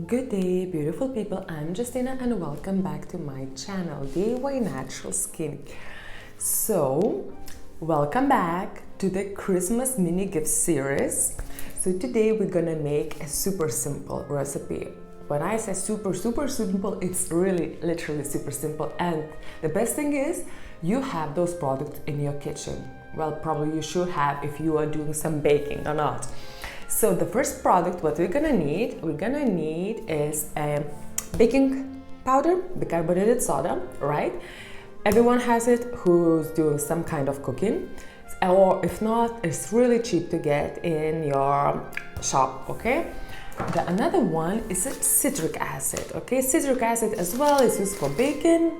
Good day, beautiful people. I'm Justina and welcome back to my channel, DIY Natural Skin. So, welcome back to the Christmas mini gift series. So today we're gonna make a super simple recipe. When I say super simple, it's really literally super simple. And the best thing is you have those products in your kitchen. Well, probably you should have if you are doing some baking or not. So the first product what we're gonna need is a baking powder, bicarbonate soda, right? Everyone has it who's doing some kind of cooking, or if not, it's really cheap to get in your shop, okay? Another one is a citric acid, okay? Citric acid as well is used for baking,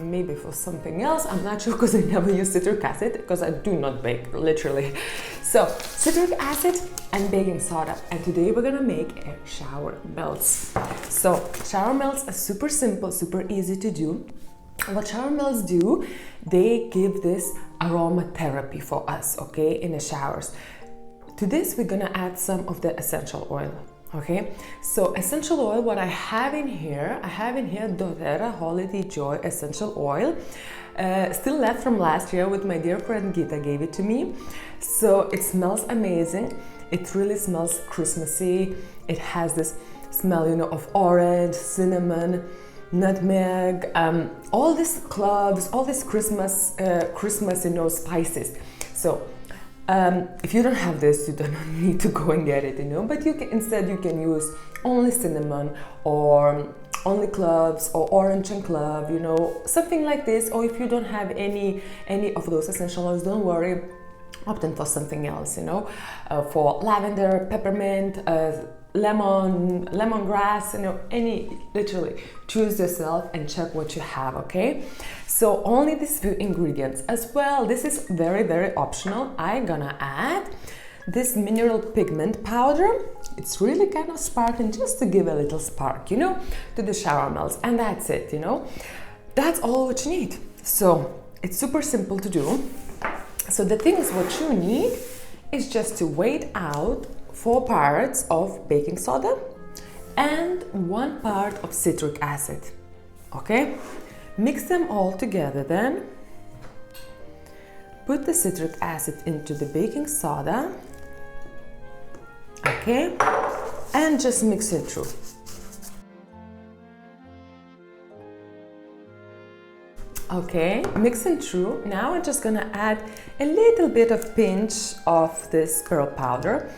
maybe for something else, I'm not sure because I never use citric acid because I do not bake, literally. So, citric acid and baking soda, and today we're gonna make a shower melts. So, shower melts are super simple, super easy to do. What shower melts do, they give this aromatherapy for us, okay, in the showers. To this, we're gonna add some of the essential oil. Okay, so essential oil, what I have in here doTERRA Holiday Joy essential oil, still left from last year with my dear friend Gita gave it to me. So it smells amazing. It really smells Christmassy. It has this smell, you know, of orange, cinnamon, nutmeg, all these cloves, all these Christmas, you know, spices. So if you don't have this, you don't need to go and get it, you know, but you can use only cinnamon or only cloves or orange and clove, you know, something like this. Or if you don't have any of those essential oils, don't worry, opt in for something else, you know, for lavender, peppermint, lemongrass, you know, literally choose yourself and check what you have, okay? So only these few ingredients. As well, this is very optional. I'm gonna add this mineral pigment powder. It's really kind of sparkling, just to give a little spark, you know, to the shower melts, and that's it, you know. That's all what you need. So it's super simple to do. So the things what you need is just to weigh out 4 parts of baking soda and 1 part of citric acid, okay? Mix them all together then. Put the citric acid into the baking soda, okay? And just mix it through. Okay, mix it through. Now I'm just gonna add a little bit of pinch of this pearl powder.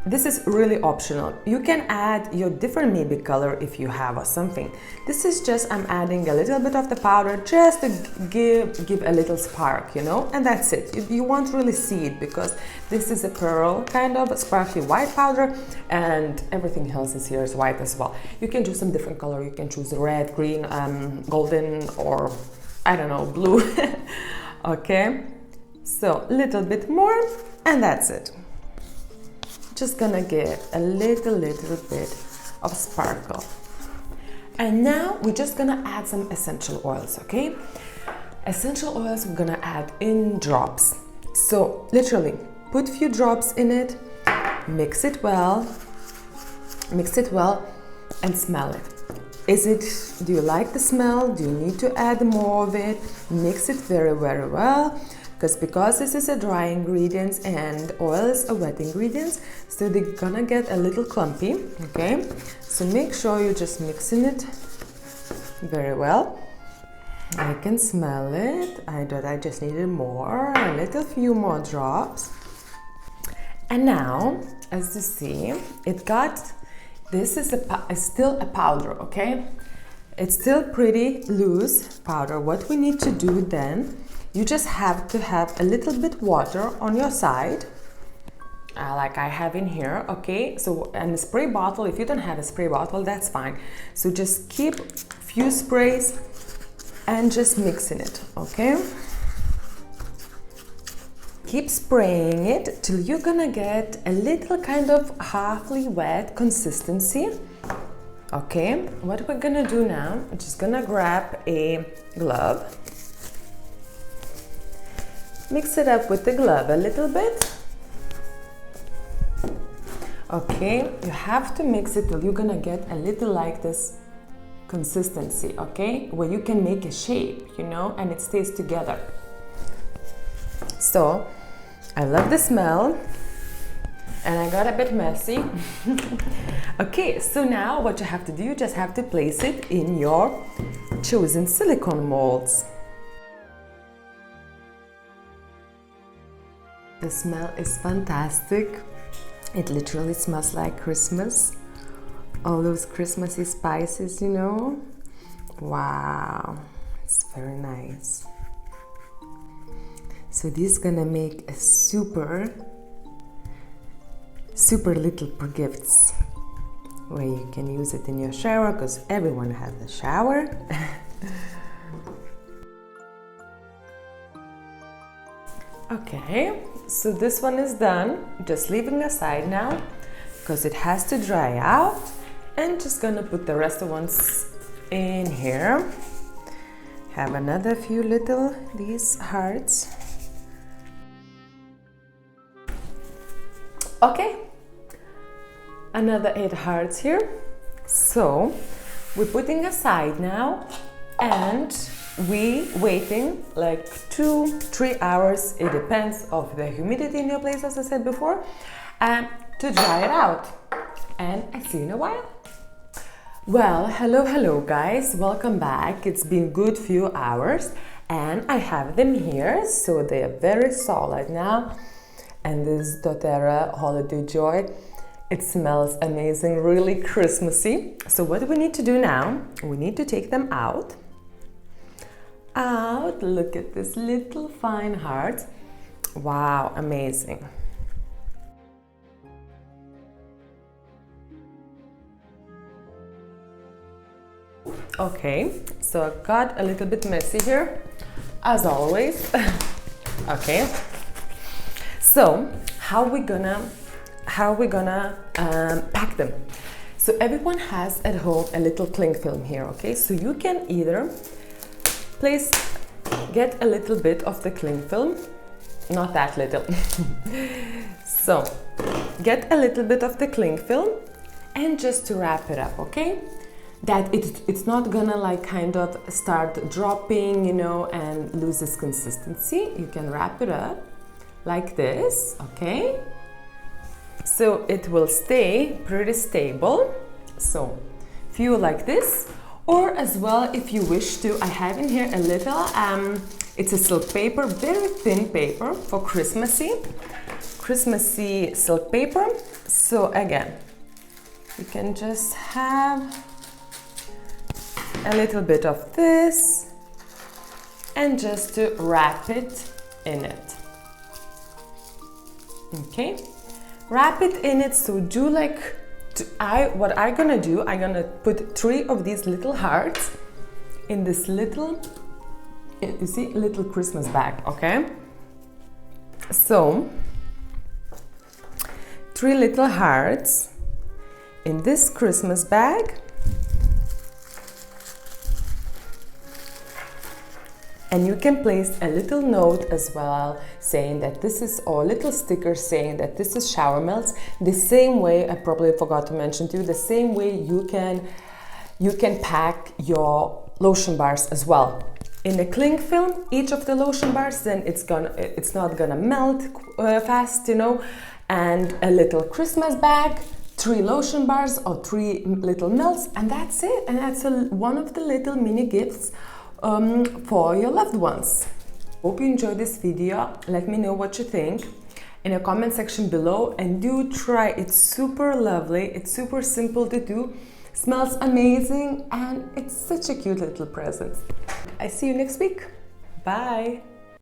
This is really optional. You can add your different maybe color if you have or something. This is just, I'm adding a little bit of the powder just to give a little spark, you know, and that's it. You won't really see it because this is a pearl, kind of a sparkly white powder, and everything else is here is white as well. You can do some different color. You can choose red, green, golden, or I don't know, blue. Okay, so a little bit more, and that's it. Just gonna give a little bit of sparkle. And now we're just gonna add some essential oils, okay? Essential oils we're gonna add in drops. So literally put few drops in it, mix it well, and smell it. Do you like the smell? Do you need to add more of it? Mix it very well. Because this is a dry ingredients and oil is a wet ingredients, so they're gonna get a little clumpy, okay? So make sure you're just mixing it very well. I can smell it. I just needed more, a few more drops. And now, as you see, this is still a powder, okay? It's still pretty loose powder. What we need to do then, you just have to have a little bit water on your side, like I have in here, okay? So, and a spray bottle, if you don't have a spray bottle, that's fine. So just keep few sprays and just mixing it, okay? Keep spraying it till you're gonna get a little kind of halfly wet consistency, okay? What we're gonna do now, I'm just gonna grab a glove. Mix it up with the glove a little bit. Okay, you have to mix it till you're gonna get a little like this consistency, okay, where you can make a shape, you know, and it stays together. So I love the smell, and I got a bit messy. Okay, so now what you have to do, you just have to place it in your chosen silicone molds. The smell is fantastic. It literally smells like Christmas. All those Christmassy spices, you know. Wow, it's very nice. So this is gonna make a super little for gifts, where you can use it in your shower, because everyone has a shower. Okay, so this one is done. Just leaving aside now, because it has to dry out, and just gonna put the rest of ones in here. Have another few little these hearts. Okay, another 8 hearts here. So we're putting aside now, and we waiting like 2-3 hours. It depends of the humidity in your place, as I said before, to dry it out. And I see you in a while. Well, hello guys, welcome back. It's been good few hours, and I have them here, so they are very solid now. And this doTERRA Holiday Joy, it smells amazing, really Christmassy. So what do we need to do now? We need to take them out. Look at this little fine heart. Wow, amazing. Okay, so I got a little bit messy here, as always. Okay, so how we gonna pack them? So everyone has at home a little cling film here, okay? So you can either get a little bit of the cling film, not that little. So get a little bit of the cling film, and just to wrap it up, okay? That it's not gonna like kind of start dropping, you know, and lose its consistency. You can wrap it up like this, okay? So it will stay pretty stable. So if you like this, or as well if you wish to, I have in here a little, it's a silk paper, very thin paper for Christmassy silk paper. So again, you can just have a little bit of this, and just to wrap it in it. Okay, wrap it in it. So do like what I'm gonna do, I'm gonna put 3 of these little hearts in this little, you see, little Christmas bag. Okay, so 3 little hearts in this Christmas bag. And you can place a little note as well, saying that this is, or a little sticker saying that this is shower melts. The same way, I probably forgot to mention to you, the same way you can pack your lotion bars as well. In the cling film, each of the lotion bars, then it's not gonna melt fast, you know. And a little Christmas bag, 3 lotion bars or 3 little melts, and that's it. And that's one of the little mini gifts for your loved ones. Hope you enjoyed this video. Let me know what you think in the comment section below, and do try. It's super lovely, it's super simple to do, smells amazing, and it's such a cute little present. I see you next week. Bye.